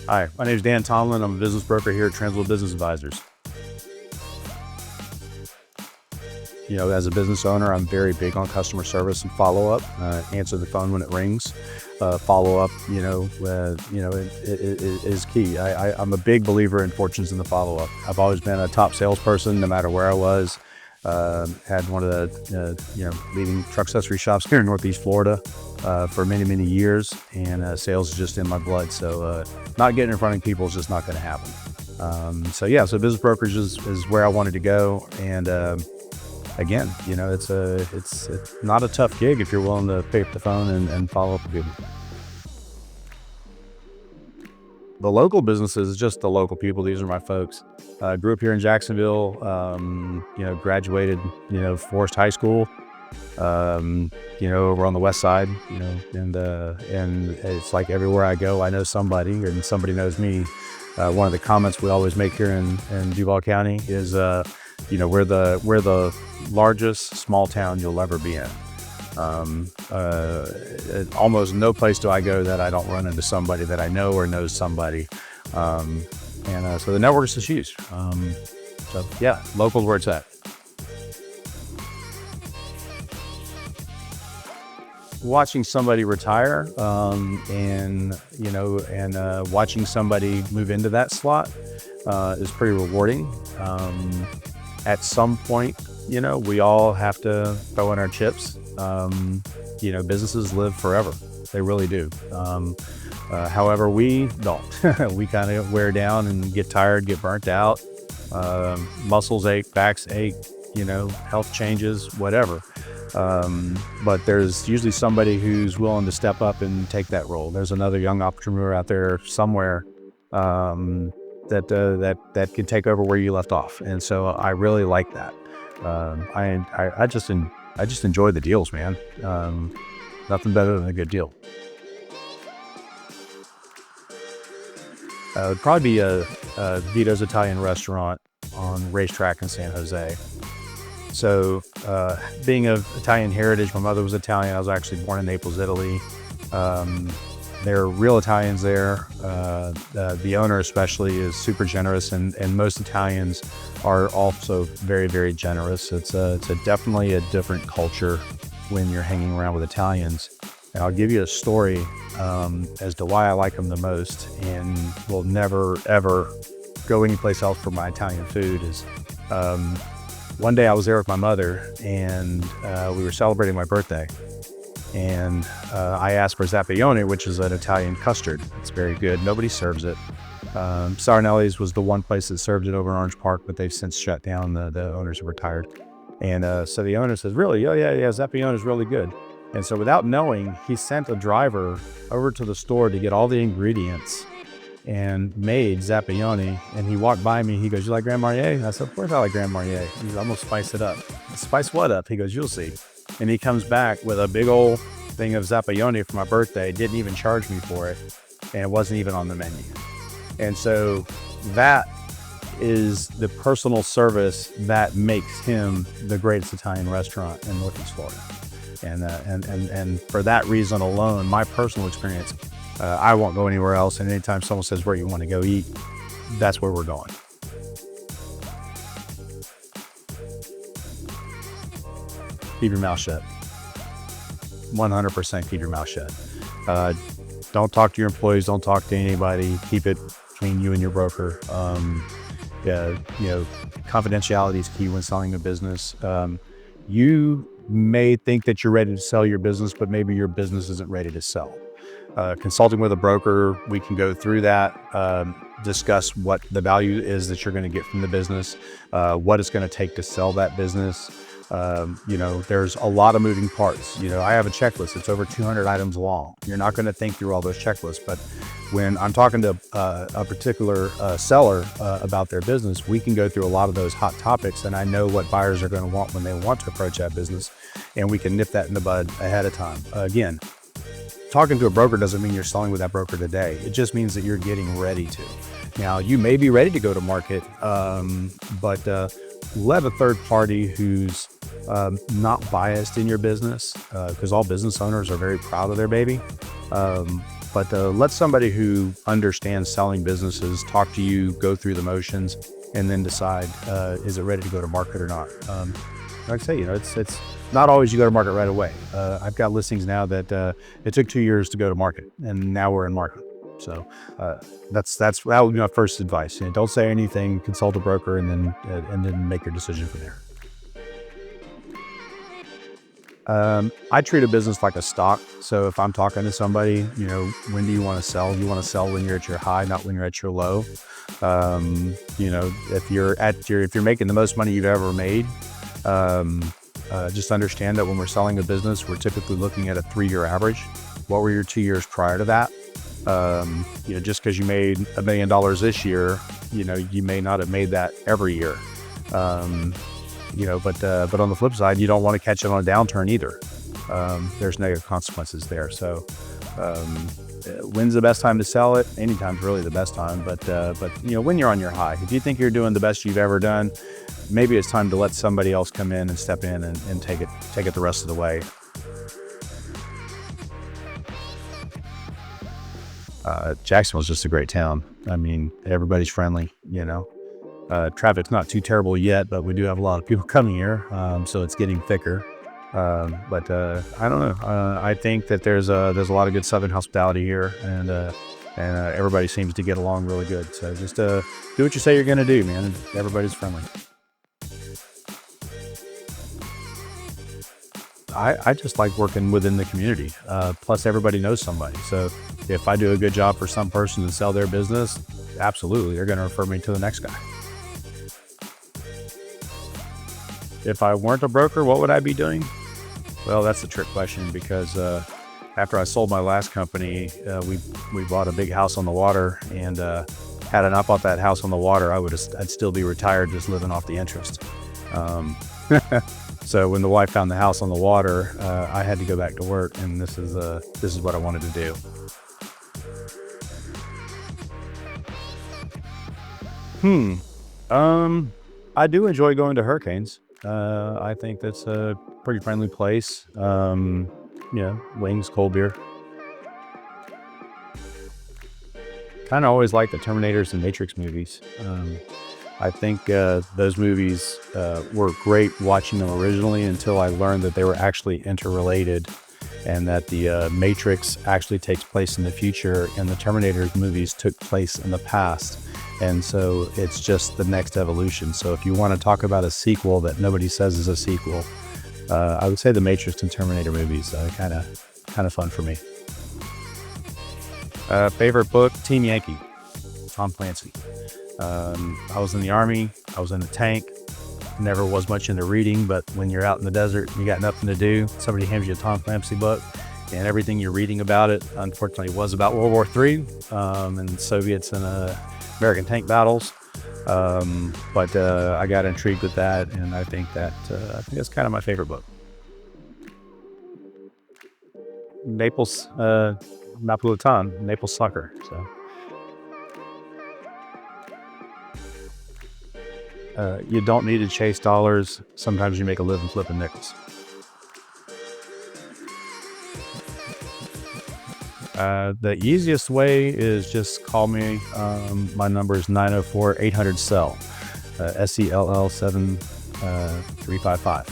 Hi, my name is Dan Tomlin. I'm a business broker here at Transworld Business Advisors. As a business owner, I'm very big on customer service and follow-up. Answer the phone when it rings. Follow-up, it is key. I'm a big believer in fortunes in the follow-up. I've always been a top salesperson, no matter where I was. Had one of the leading truck accessory shops here in Northeast Florida for many, many years, and sales is just in my blood. So not getting in front of people is just not going to happen. So business brokerage is where I wanted to go, and again, it's not a tough gig if you're willing to pick up the phone and follow up with people. The local businesses is just the local people. These are my folks. Grew up here in Jacksonville. Graduated, Forest High School. Over on the west side. And it's like everywhere I go, I know somebody, and somebody knows me. One of the comments we always make here in Duval County is, we're the largest small town you'll ever be in. Almost no place do I go that I don't run into somebody that I know or knows somebody. So the network is huge. Local's where it's at. Watching somebody retire, and watching somebody move into that slot is pretty rewarding. At some point, we all have to throw in our chips. Businesses live forever. They really do. However, we don't. We kind of wear down and get tired, get burnt out. Muscles ache, backs ache, health changes, whatever. But there's usually somebody who's willing to step up and take that role. There's another young entrepreneur out there somewhere that can take over where you left off. And so I really like that. I just enjoy the deals, man. Nothing better than a good deal. It'd probably be Vito's Italian restaurant on Racetrack in San Jose. So being of Italian heritage, my mother was Italian. I was actually born in Naples, Italy. They're real Italians there. The owner especially is super generous, and most Italians are also very, very generous. It's definitely a different culture when you're hanging around with Italians. And I'll give you a story as to why I like them the most, and will never, ever go anyplace else for my Italian food. Is one day I was there with my mother, and we were celebrating my birthday. And I asked for Zappione, which is an Italian custard. It's very good. Nobody serves it. Sarnelli's was the one place that served it over in Orange Park, but they've since shut down. The owners have retired. And so the owner says, really? Oh, yeah, Zappione is really good. And so without knowing, he sent a driver over to the store to get all the ingredients and made Zappione. And he walked by me. He goes, you like Grand Marnier? I said, of course I like Grand Marnier. He goes, I'm going to spice it up. Spice what up? He goes, you'll see. And he comes back with a big old thing of Zappione for my birthday, didn't even charge me for it, and it wasn't even on the menu. And so that is the personal service that makes him the greatest Italian restaurant in Northeast Florida. And for that reason alone, my personal experience, I won't go anywhere else. And anytime someone says where you want to go eat, that's where we're going. Keep your mouth shut. 100% keep your mouth shut. Don't talk to your employees. Don't talk to anybody. Keep it between you and your broker. Confidentiality is key when selling a business. You may think that you're ready to sell your business, but maybe your business isn't ready to sell. Consulting with a broker, we can go through that, discuss what the value is that you're going to get from the business, what it's going to take to sell that business. There's a lot of moving parts. I have a checklist. It's over 200 items long. You're not going to think through all those checklists, but when I'm talking to a particular seller about their business, we can go through a lot of those hot topics, and I know what buyers are going to want when they want to approach that business, and we can nip that in the bud ahead of time. Again, talking to a broker doesn't mean you're selling with that broker today. It just means that you're getting ready to. Now, you may be ready to go to market, but let a third party who's not biased in your business, because all business owners are very proud of their baby. But let somebody who understands selling businesses talk to you, go through the motions, and then decide, is it ready to go to market or not. Like I say, it's not always you go to market right away. I've got listings now that it took 2 years to go to market, and now we're in market. So that would be my first advice. Don't say anything, consult a broker, and then make your decision from there. I treat a business like a stock. So if I'm talking to somebody, when do you want to sell? You want to sell when you're at your high, not when you're at your low. If you're making the most money you've ever made, just understand that when we're selling a business, we're typically looking at a 3-year average. What were your 2 years prior to that? Just because you made $1 million this year, you may not have made that every year. But on the flip side, you don't want to catch it on a downturn either. There's negative consequences there. So, when's the best time to sell it? Anytime's really the best time. But when you're on your high, if you think you're doing the best you've ever done, maybe it's time to let somebody else come in and step in and take it the rest of the way. Jacksonville's just a great town. I mean, everybody's friendly, Traffic's not too terrible yet, but we do have a lot of people coming here, so it's getting thicker. But I don't know. I think that there's a lot of good Southern hospitality here, and everybody seems to get along really good. So just do what you say you're going to do, man. Everybody's friendly. I just like working within the community. Plus, everybody knows somebody. So if I do a good job for some person and sell their business, absolutely, they're going to refer me to the next guy. If I weren't a broker, what would I be doing? Well, that's a trick question, because after I sold my last company, we bought a big house on the water, and had I not bought that house on the water, I'd still be retired, just living off the interest. So when the wife found the house on the water, I had to go back to work, and this is what I wanted to do. I do enjoy going to hurricanes. I think that's a pretty friendly place. Wings, cold beer. Kind of always like the Terminators and Matrix movies. I think those movies were great watching them originally, until I learned that they were actually interrelated, and that the Matrix actually takes place in the future, and the Terminator movies took place in the past. And so it's just the next evolution. So if you want to talk about a sequel that nobody says is a sequel, I would say the Matrix and Terminator movies are kind of fun for me. Favorite book, Team Yankee, Tom Clancy. I was in the Army. I was in a tank. Never was much into reading, but when you're out in the desert, you got nothing to do, somebody hands you a Tom Clancy book, and everything you're reading about it, unfortunately, was about World War III, and Soviets and American tank battles. But I got intrigued with that, and I think that's kind of my favorite book. Naples, Napolitan, Naples soccer. So. You don't need to chase dollars. Sometimes you make a living flipping nickels. The easiest way is just call me. My number is 904-800-SELL, SELL 7355.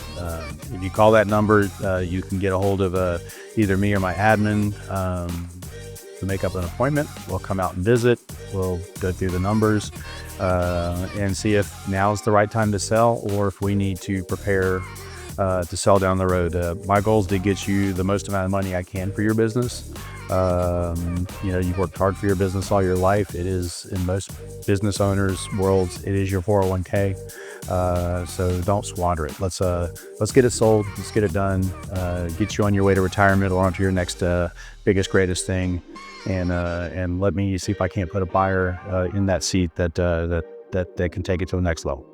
If you call that number, you can get a hold of either me or my admin to make up an appointment. We'll come out and visit. We'll go through the numbers and see if now is the right time to sell, or if we need to prepare to sell down the road. My goal is to get you the most amount of money I can for your business. You've worked hard for your business all your life. It is, in most business owners' worlds, it is your 401k. So don't squander it. Let's get it sold. Let's get it done. Get you on your way to retirement, or onto your next biggest, greatest thing. And let me see if I can't put a buyer in that seat that can take it to the next level.